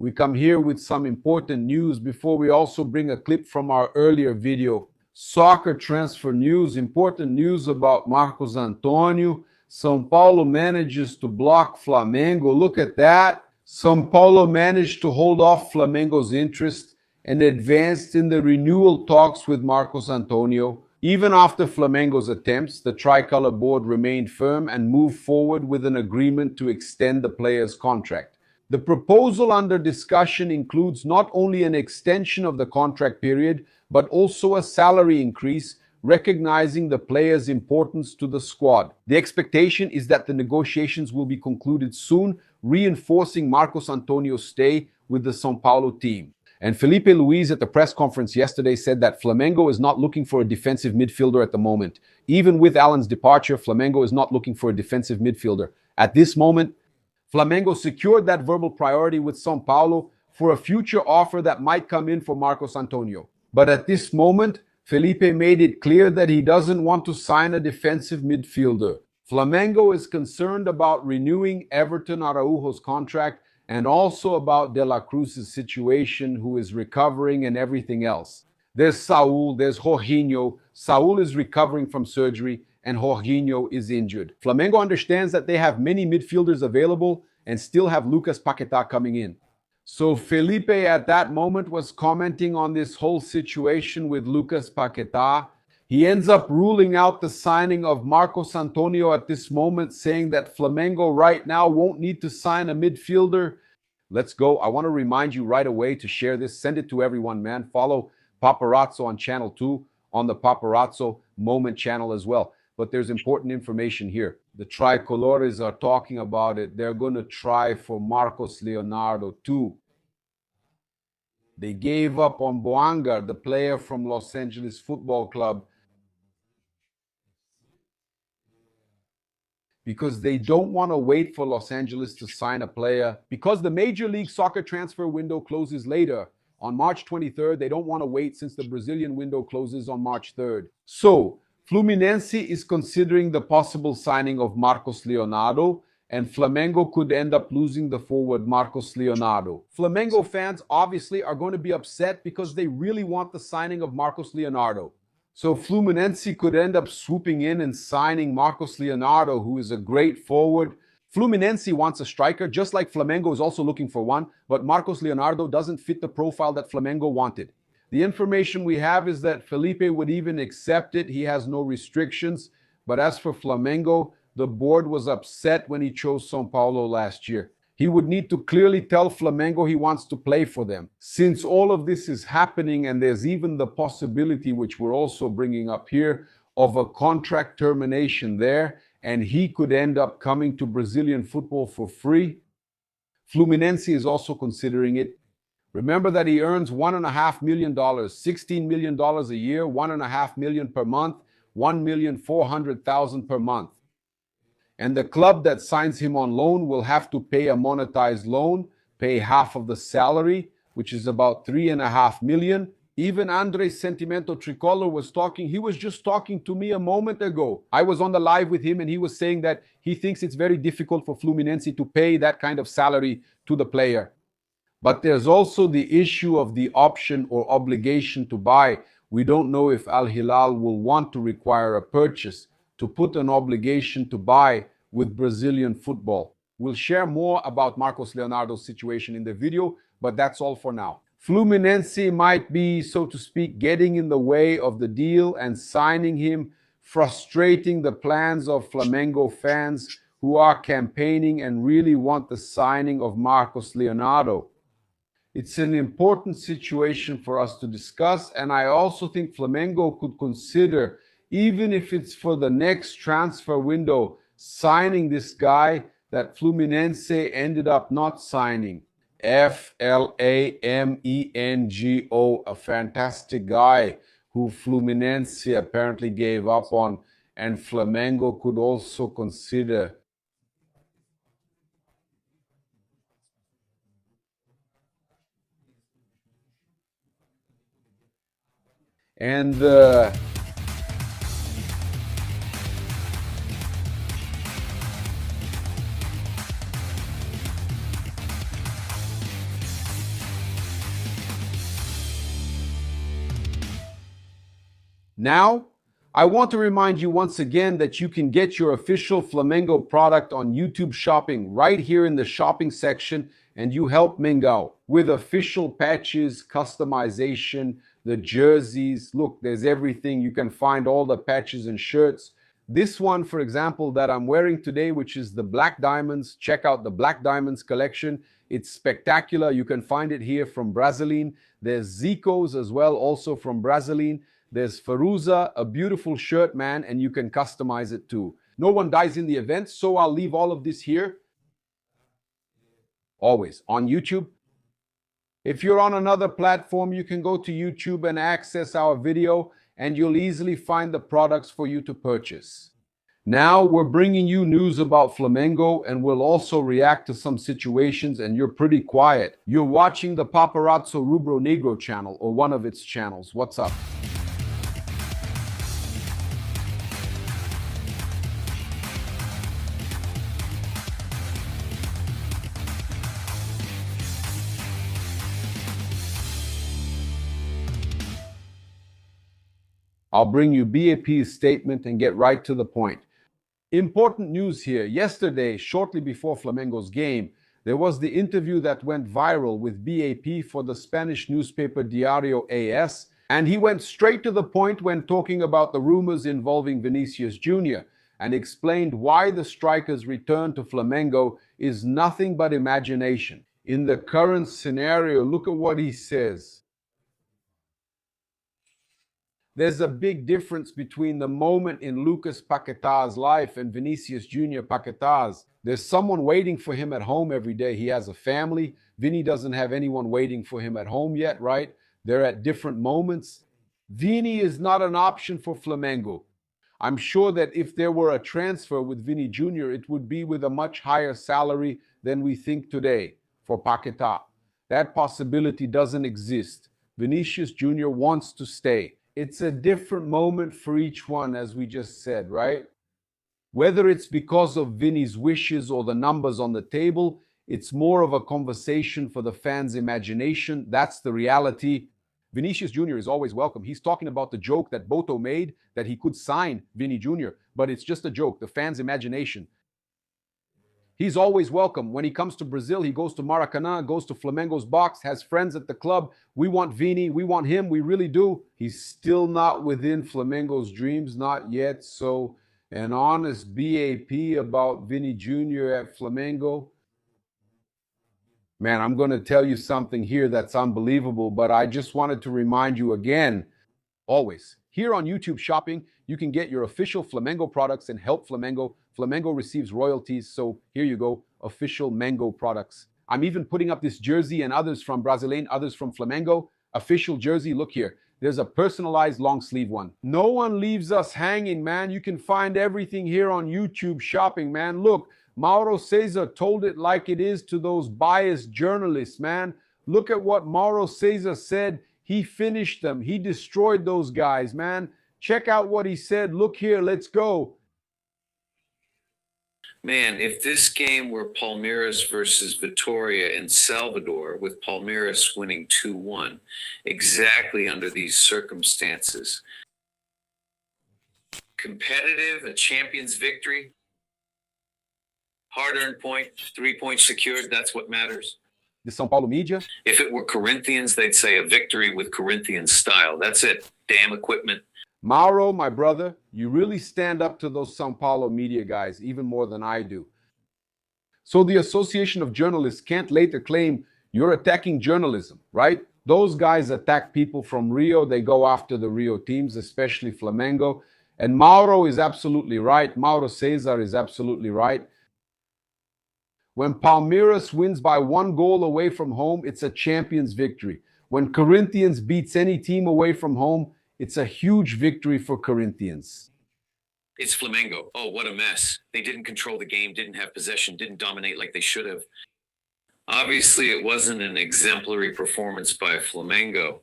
We come here with some important news before we also bring a clip from our earlier video. Soccer transfer news, important news about Marcos Antonio. São Paulo manages to block Flamengo. Look at that. São Paulo managed to hold off Flamengo's interest and advanced in the renewal talks with Marcos Antonio. Even after Flamengo's attempts, the tricolor board remained firm and moved forward with an agreement to extend the player's contract. The proposal under discussion includes not only an extension of the contract period, but also a salary increase, recognizing the player's importance to the squad. The expectation is that the negotiations will be concluded soon, reinforcing Marcos Antonio's stay with the São Paulo team. And Felipe Luiz at the press conference yesterday said that Flamengo is not looking for a defensive midfielder at the moment. Even with Alan's departure, Flamengo is not looking for a defensive midfielder. At this moment, Flamengo secured that verbal priority with São Paulo for a future offer that might come in for Marcos Antonio. But at this moment, Felipe made it clear that he doesn't want to sign a defensive midfielder. Flamengo is concerned about renewing Everton Araujo's contract and also about De La Cruz's situation, who is recovering and everything else. There's Saul, there's Jorginho. Saul is recovering from surgery and Jorginho is injured. Flamengo understands that they have many midfielders available and still have Lucas Paquetá coming in. So Felipe at that moment was commenting on this whole situation with Lucas Paquetá. He ends up ruling out the signing of Marcos Antonio at this moment, saying that Flamengo right now won't need to sign a midfielder. Let's go. I want to remind you right away to share this. Send it to everyone, man. Follow Paparazzo on channel 2, on the Paparazzo Moment channel as well. But there's important information here. The Tricolores are talking about it. They're going to try for Marcos Leonardo too. They gave up on Boanga, the player from Los Angeles Football Club, because they don't want to wait for Los Angeles to sign a player. Because the Major League Soccer transfer window closes later on March 23rd, they don't want to wait since the Brazilian window closes on March 3rd. So Fluminense is considering the possible signing of Marcos Leonardo, and Flamengo could end up losing the forward Marcos Leonardo. Flamengo fans obviously are going to be upset because they really want the signing of Marcos Leonardo. So Fluminense could end up swooping in and signing Marcos Leonardo, who is a great forward. Fluminense wants a striker, just like Flamengo is also looking for one, but Marcos Leonardo doesn't fit the profile that Flamengo wanted. The information we have is that Felipe would even accept it. He has no restrictions. But as for Flamengo, the board was upset when he chose São Paulo last year. He would need to clearly tell Flamengo he wants to play for them. Since all of this is happening, and there's even the possibility, which we're also bringing up here, of a contract termination there, and he could end up coming to Brazilian football for free, Fluminense is also considering it. Remember that he earns $1.5 million, $16 million a year, $1.5 million per month, $1,400,000 per month. And the club that signs him on loan will have to pay a monetized loan, pay half of the salary, which is about $3.5 million. Even Andre Sentimento Tricolor was talking. He was just talking to me a moment ago. I was on the live with him and he was saying that he thinks it's very difficult for Fluminense to pay that kind of salary to the player. But there's also the issue of the option or obligation to buy. We don't know if Al Hilal will want to require a purchase to put an obligation to buy with Brazilian football. We'll share more about Marcos Leonardo's situation in the video, but that's all for now. Fluminense might be, so to speak, getting in the way of the deal and signing him, frustrating the plans of Flamengo fans who are campaigning and really want the signing of Marcos Leonardo. It's an important situation for us to discuss, and I also think Flamengo could consider, even if it's for the next transfer window, signing this guy that Fluminense ended up not signing. Flamengo, a fantastic guy who Fluminense apparently gave up on, and Flamengo could also consider. And Now, I want to remind you once again that you can get your official Flamengo product on YouTube Shopping right here in the shopping section, and you help Mengao with official patches, customization, the jerseys. Look, there's everything. You can find all the patches and shirts. This one, for example, that I'm wearing today, which is the Black Diamonds. Check out the Black Diamonds collection. It's spectacular. You can find it here from Brasiline. There's Zico's as well, also from Brasiline. There's Faruza, a beautiful shirt, man, and you can customize it too. No one dies in the event, so I'll leave all of this here. Always on YouTube. If you're on another platform, you can go to YouTube and access our video, and you'll easily find the products for you to purchase. Now we're bringing you news about Flamengo, and we'll also react to some situations, and you're pretty quiet. You're watching the Paparazzo Rubro Negro channel, or one of its channels. What's up? I'll bring you BAP's statement and get right to the point. Important news here. Yesterday, shortly before Flamengo's game, there was the interview that went viral with BAP for the Spanish newspaper Diario AS, and he went straight to the point when talking about the rumors involving Vinícius Júnior and explained why the striker's return to Flamengo is nothing but imagination. In the current scenario, look at what he says. There's a big difference between the moment in Lucas Paquetá's life and Vinícius Júnior Paquetá's. There's someone waiting for him at home every day. He has a family. Vini doesn't have anyone waiting for him at home yet, right? They're at different moments. Vini is not an option for Flamengo. I'm sure that if there were a transfer with Vini Jr., it would be with a much higher salary than we think today for Paquetá. That possibility doesn't exist. Vinícius Jr. wants to stay. It's a different moment for each one, as we just said, right? Whether it's because of Vini's wishes or the numbers on the table, it's more of a conversation for the fans' imagination. That's the reality. Vinícius Jr. is always welcome. He's talking about the joke that Boto made, that he could sign Vini Jr., but it's just a joke, the fans' imagination. He's always welcome. When he comes to Brazil, he goes to Maracanã, goes to Flamengo's box, has friends at the club. We want Vini, we want him, we really do. He's still not within Flamengo's dreams, not yet. So an honest BAP about Vini Jr. at Flamengo. Man, I'm going to tell you something here that's unbelievable, but I just wanted to remind you again, always, here on YouTube Shopping, you can get your official Flamengo products and help Flamengo. Flamengo receives royalties, so here you go, official Mango products. I'm even putting up this jersey and others from Brasileiro, others from Flamengo. Official jersey, look here. There's a personalized long sleeve one. No one leaves us hanging, man. You can find everything here on YouTube Shopping, man. Look, Mauro Cesar told it like it is to those biased journalists, man. Look at what Mauro Cesar said. He finished them. He destroyed those guys, man. Check out what he said. Look here, let's go. Man, if this game were Palmeiras versus Vitória in Salvador, with Palmeiras winning 2-1, exactly under these circumstances, competitive, a champion's victory, hard-earned point, 3 points secured, that's what matters. The São Paulo media. If it were Corinthians, they'd say a victory with Corinthian style. That's it. Damn equipment. Mauro, my brother, you really stand up to those São Paulo media guys even more than I do. So the Association of Journalists can't later claim you're attacking journalism, right? Those guys attack people from Rio. They go after the Rio teams, especially Flamengo. And Mauro is absolutely right. Mauro Cesar is absolutely right. When Palmeiras wins by 1 goal away from home, it's a champion's victory. When Corinthians beats any team away from home, it's a huge victory for Corinthians. It's Flamengo. Oh, what a mess. They didn't control the game, didn't have possession, didn't dominate like they should have. Obviously, it wasn't an exemplary performance by Flamengo.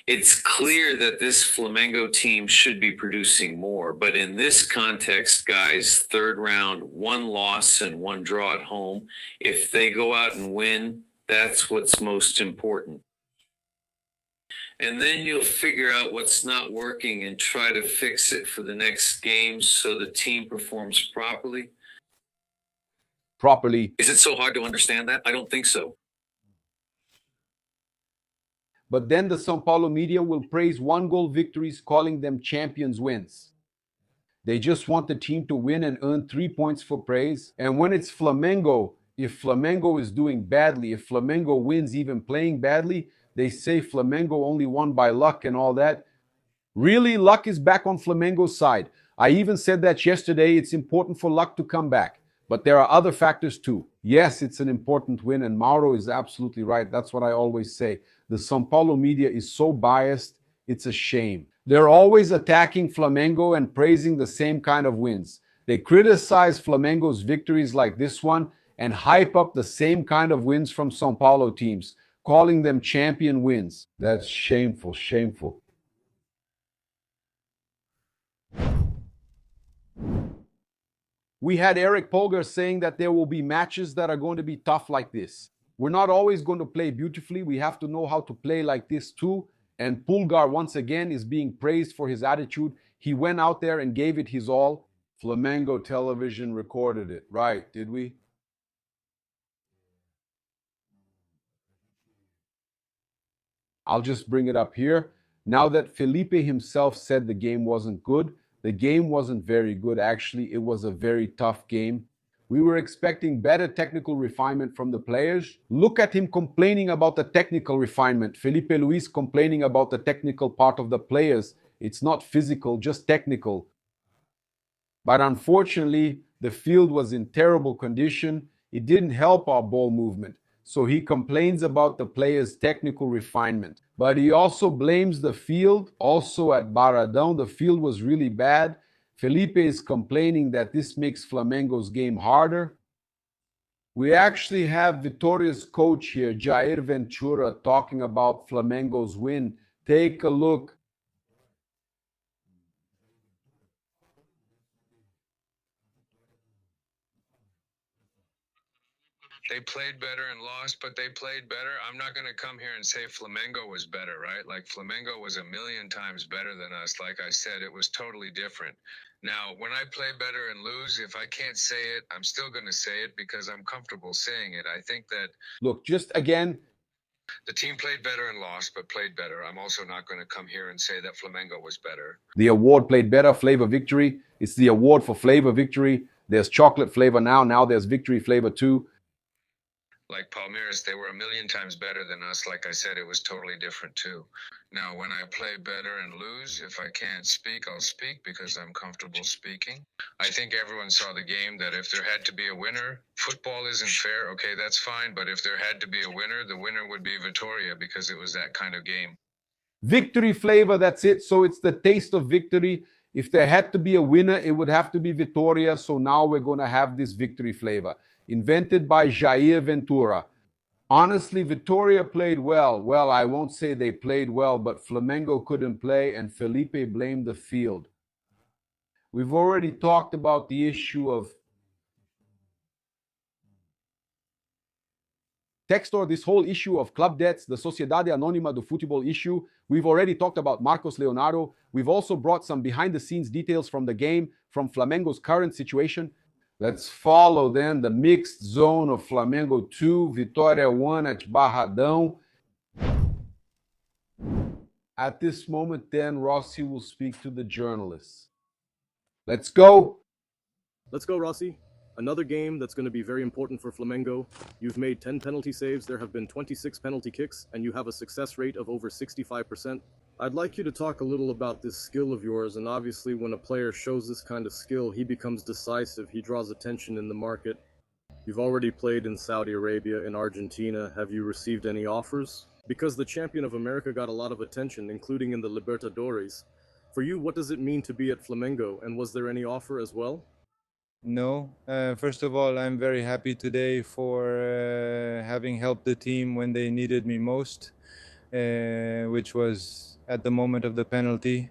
It's clear that this Flamengo team should be producing more, but in this context, guys, third round, 1 loss and 1 draw at home. If they go out and win, that's what's most important. And then you'll figure out what's not working and try to fix it for the next game so the team performs properly. Is it so hard to understand that? I don't think so. But then the São Paulo media will praise one-goal victories, calling them champions wins. They just want the team to win and earn 3 points for praise. And when it's Flamengo, if Flamengo is doing badly, if Flamengo wins even playing badly, they say Flamengo only won by luck and all that. Really, luck is back on Flamengo's side. I even said that yesterday. It's important for luck to come back. But there are other factors too. Yes, it's an important win, and Mauro is absolutely right. That's what I always say. The São Paulo media is so biased, it's a shame. They're always attacking Flamengo and praising the same kind of wins. They criticize Flamengo's victories like this one and hype up the same kind of wins from São Paulo teams, calling them champion wins. That's shameful, shameful. We had Eric Polgar saying that there will be matches that are going to be tough like this. We're not always going to play beautifully. We have to know how to play like this too. And Pulgar, once again, is being praised for his attitude. He went out there and gave it his all. Flamengo television recorded it. Right, did we? I'll just bring it up here. Now that Felipe himself said the game wasn't good, the game wasn't very good, actually. It was a very tough game. We were expecting better technical refinement from the players. Look at him complaining about the technical refinement. Felipe Luis complaining about the technical part of the players. It's not physical, just technical. But unfortunately, the field was in terrible condition. It didn't help our ball movement. So he complains about the players' technical refinement. But he also blames the field. Also at Baradão, the field was really bad. Felipe is complaining that this makes Flamengo's game harder. We actually have Vitória's coach here, Jair Ventura, talking about Flamengo's win. Take a look. They played better and lost, but they played better. I'm not going to come here and say Flamengo was better, right? Like Flamengo was a million times better than us. Like I said, it was totally different. Now, when I play better and lose, if I can't say it, I'm still going to say it because I'm comfortable saying it. I think that. Look, just again, the team played better and lost, but played better. I'm also not going to come here and say that Flamengo was better. The award played better, flavor victory. It's the award for flavor victory. There's chocolate flavor now. Now there's victory flavor too. Like Palmeiras, they were a million times better than us. Like I said, it was totally different too. Now, when I play better and lose, if I can't speak, I'll speak because I'm comfortable speaking. I think everyone saw the game that if there had to be a winner, football isn't fair. Okay, that's fine. But if there had to be a winner, the winner would be Vitória because it was that kind of game. Victory flavor, that's it. So it's the taste of victory. If there had to be a winner, it would have to be Vitória. So now we're going to have this victory flavor. Invented by Jair Ventura. Honestly, Vitória played well. Well, I won't say they played well, but Flamengo couldn't play and Felipe blamed the field. We've already talked about the issue of Textor, this whole issue of club debts, the Sociedade Anônima do Futebol issue. We've already talked about Marcos Leonardo. We've also brought some behind-the-scenes details from the game, from Flamengo's current situation. Let's follow then the mixed zone of Flamengo 2, Vitória 1 at Barradão. At this moment then, Rossi will speak to the journalists. Let's go. Let's go, Rossi. Another game that's going to be very important for Flamengo. You've made 10 penalty saves, there have been 26 penalty kicks, and you have a success rate of over 65%. I'd like you to talk a little about this skill of yours, and obviously when a player shows this kind of skill, he becomes decisive, he draws attention in the market. You've already played in Saudi Arabia, in Argentina. Have you received any offers? Because the champion of America got a lot of attention, including in the Libertadores. For you, what does it mean to be at Flamengo, and was there any offer as well? No. First of all, I'm very happy today for having helped the team when they needed me most, which was at the moment of the penalty,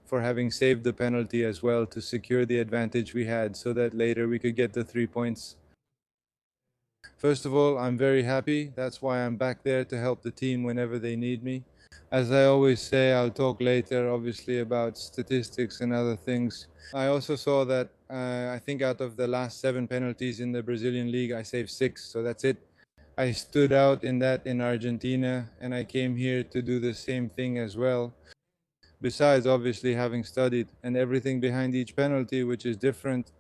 for having saved the penalty as well to secure the advantage we had so that later we could get the 3 points. First of all, I'm very happy. That's why I'm back there to help the team whenever they need me. As I always say, I'll talk later, obviously, about statistics and other things. I also saw that I think out of the last 7 penalties in the Brazilian league, I saved 6, so that's it. I stood out in that in Argentina, and I came here to do the same thing as well. Besides, obviously, having studied and everything behind each penalty, which is different.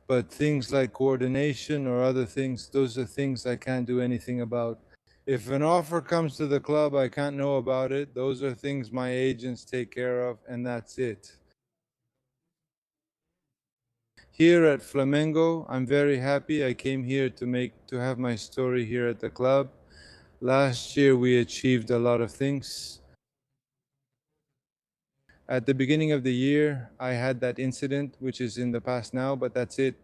But things like coordination or other things, those are things I can't do anything about. If an offer comes to the club, I can't know about it. Those are things my agents take care of, and that's it. Here at Flamengo, I'm very happy. I came here to have my story here at the club. Last year we achieved a lot of things. At the beginning of the year, I had that incident, which is in the past now, but that's it.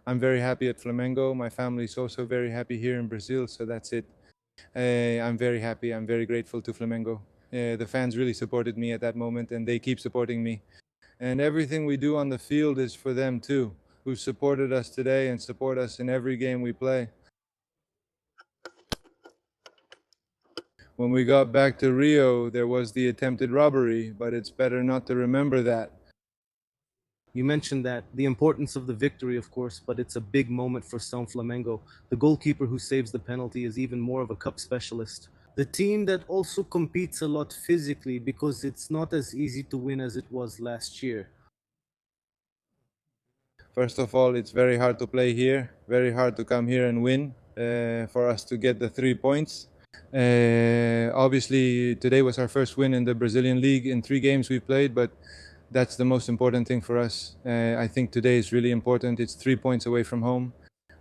I'm very happy at Flamengo. My family is also very happy here in Brazil, so that's it. I'm very happy. I'm very grateful to Flamengo. The fans really supported me at that moment, and they keep supporting me. And everything we do on the field is for them too, who supported us today and support us in every game we play. When we got back to Rio, there was the attempted robbery, but it's better not to remember that. You mentioned that the importance of the victory, of course, but it's a big moment for São Flamengo. The goalkeeper who saves the penalty is even more of a cup specialist. The team that also competes a lot physically because it's not as easy to win as it was last year. First of all, it's very hard to play here, very hard to come here and win for us to get the 3 points. Obviously, today was our first win in the Brazilian league in 3 games we played, but that's the most important thing for us. I think today is really important. It's 3 points away from home.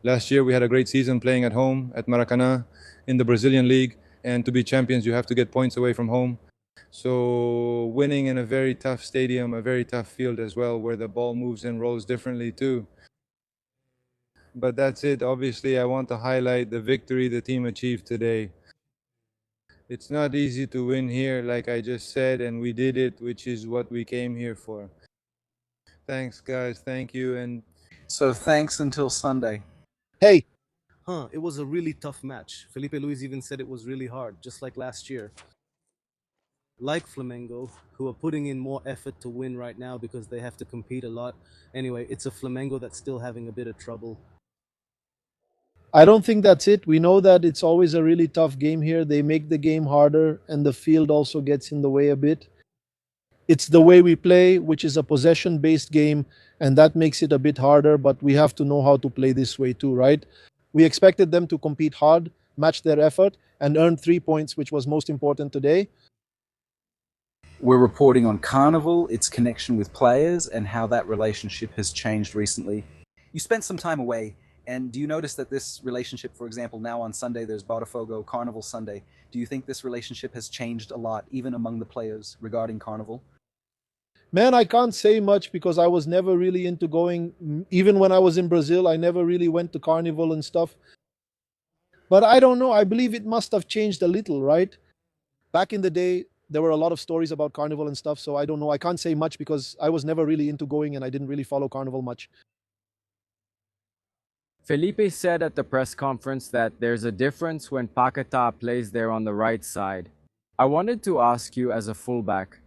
Last year we had a great season playing at home at Maracanã in the Brazilian league, and to be champions you have to get points away from home. So winning in a very tough stadium, a very tough field as well, where the ball moves and rolls differently too. But that's it. Obviously, I want to highlight the victory the team achieved today. It's not easy to win here, like I just said, and we did it, which is what we came here for. Thanks, guys. Thank you. And So thanks until Sunday. Hey, It was a really tough match. Felipe Luis even said it was really hard, just like last year. Like Flamengo, who are putting in more effort to win right now because they have to compete a lot. Anyway, it's a Flamengo that's still having a bit of trouble. I don't think that's it. We know that it's always a really tough game here. They make the game harder, and the field also gets in the way a bit. It's the way we play, which is a possession-based game, and that makes it a bit harder, but we have to know how to play this way too, right? We expected them to compete hard, match their effort, and earn 3 points, which was most important today. We're reporting on Carnival, its connection with players, and how that relationship has changed recently. You spent some time away, and do you notice that this relationship, for example, now on Sunday there's Botafogo Carnival Sunday, do you think this relationship has changed a lot, even among the players, regarding Carnival? Man, I can't say much because I was never really into going. Even when I was in Brazil, I never really went to Carnival and stuff. But I don't know. I believe it must have changed a little, right? Back in the day, there were a lot of stories about Carnival and stuff, so I don't know. I can't say much because I was never really into going and I didn't really follow Carnival much. Felipe said at the press conference that there's a difference when Paquetá plays there on the right side. I wanted to ask you as a fullback,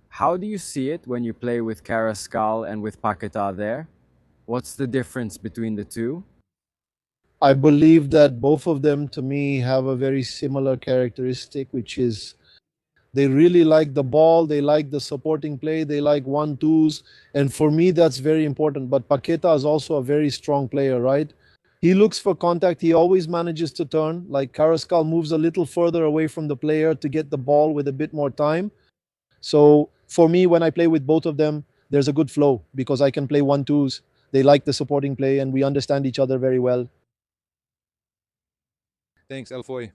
how do you see it when you play with Carrascal and with Paquetá there? What's the difference between the two? I believe that both of them, to me, have a very similar characteristic, which is they really like the ball, they like the supporting play, they like 1-2s, and for me, that's very important. But Paquetá is also a very strong player, right? He looks for contact. He always manages to turn. Like Carrascal moves a little further away from the player to get the ball with a bit more time. So for me, when I play with both of them, there's a good flow because I can play 1-2s. They like the supporting play and we understand each other very well. thanks, Alfoy.